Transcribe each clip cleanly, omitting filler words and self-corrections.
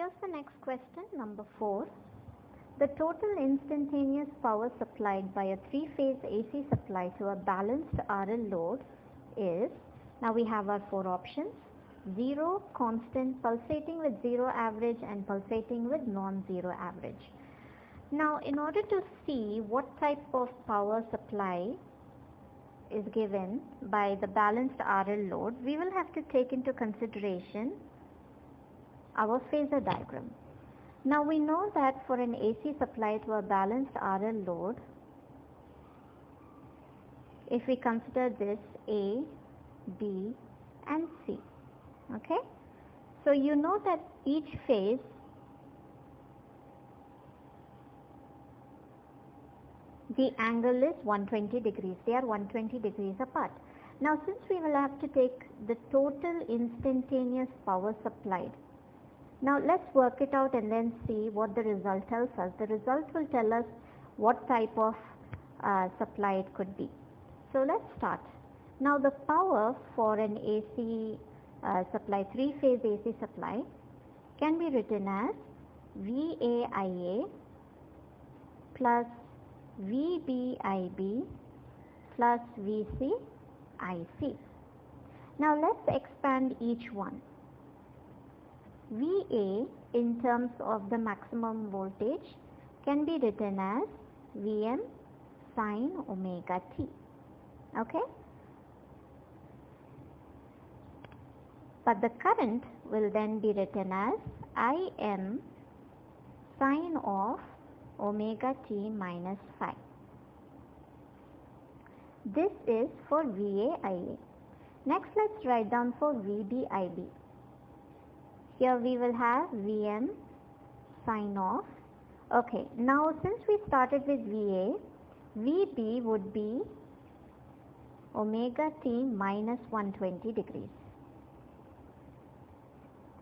here's the next question, number 4. The total instantaneous power supplied by a three-phase AC supply to a balanced RL load is, now we have our 4 options: 0, constant, pulsating with 0 average, and pulsating with non-zero average. Now, in order to see what type of power supply is given by the balanced RL load, we will have to take into consideration our phasor diagram. Now we know that for an AC supply to a balanced RL load, if we consider this A, B and C, okay? So you know that each phase the angle is 120 degrees. They are 120 degrees apart. Now since we will have to take the total instantaneous power supplied, now let's work it out and then see what the result tells us. The result will tell us what type of supply it could be. So let's start. Now the power for an AC supply, three-phase AC supply, can be written as VAIA plus VBIB plus VCIC. Now let's expand each one. VA in terms of the maximum voltage can be written as Vm sine omega t. Okay? But the current will then be written as Im sine of omega t minus phi. This is for VAIA. Next, let's write down for VBIB. Here we will have Vm sine of, okay, now since we started with VA, VB would be omega t minus 120 degrees.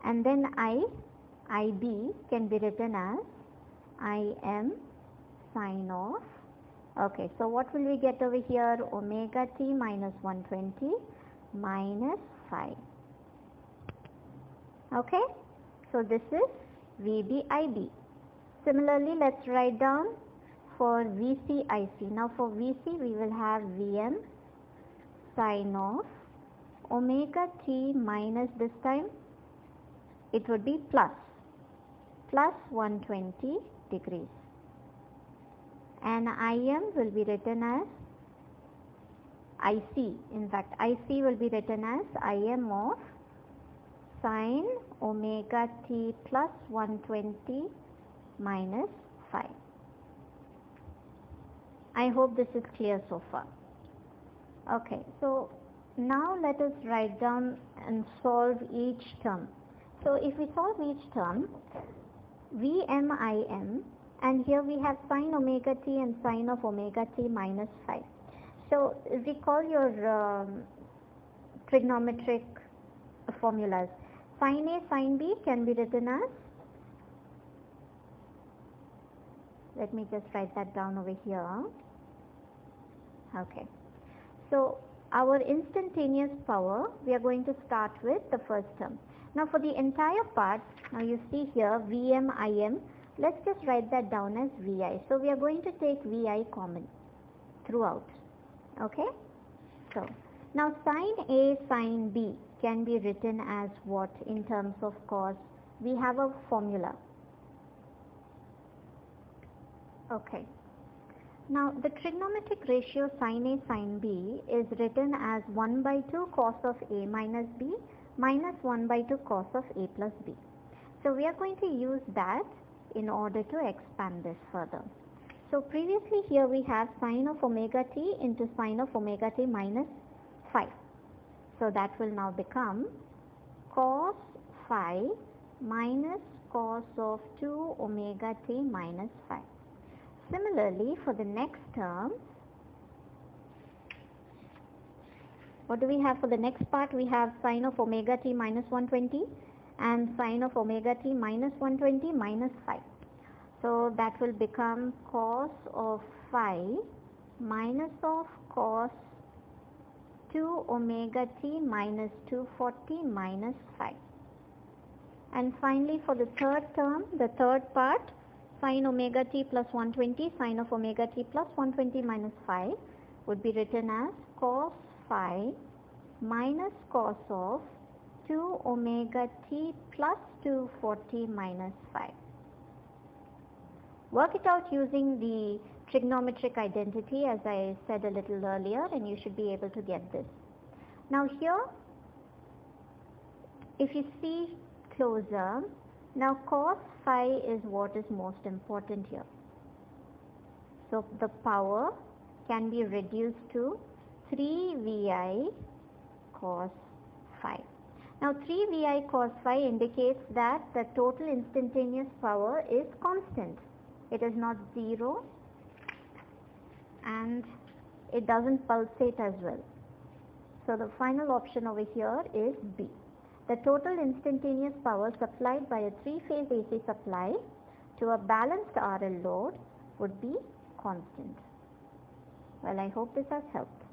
And then IB can be written as Im sine of, okay, so what will we get over here? Omega t minus 120 minus phi. Okay, so this is VBIB. Similarly, let's write down for VCIC. Now for VC we will have Vm sine of omega t minus, this time it would be plus 120 degrees. And Im will be written as IC. In fact, IC will be written as Im of sine omega t plus 120 minus phi. I hope this is clear so far. Okay, so now let us write down and solve each term. So if we solve each term, Vm and here we have sine omega t and sine of omega t minus phi. So recall your trigonometric formulas. Sin A, sin B can be written as, let me just write that down over here. Okay, so our instantaneous power, we are going to start with the first term. Now for the entire part, now you see here Vm, Im, let's just write that down as Vi. So we are going to take Vi common throughout. Okay, so now sin A, sin B can be written as what in terms of cos? We have a formula. Okay, now the trigonometric ratio sin A, sin B is written as 1 by 2 cos of A minus B minus 1 by 2 cos of A plus B. So we are going to use that in order to expand this further. So previously here we have sine of omega t into sine of omega t minus phi. So that will now become cos phi minus cos of 2 omega t minus phi. Similarly, for the next term, what do we have for the next part? We have sine of omega t minus 120 and sine of omega t minus 120 minus phi. So that will become cos of phi minus of cos 2 omega t minus 240 minus phi. And finally for the third term, the third part, sine omega t plus 120 sine of omega t plus 120 minus phi would be written as cos phi minus cos of 2 omega t plus 240 minus phi. Work it out using the trigonometric identity as I said a little earlier, and you should be able to get this. Now here, if you see closer, now cos phi is what is most important here. So the power can be reduced to 3 VI cos phi. Now 3 VI cos phi indicates that the total instantaneous power is constant. It is not zero and it doesn't pulsate as well. So the final option over here is B. The total instantaneous power supplied by a three-phase AC supply to a balanced RL load would be constant. Well, I hope this has helped.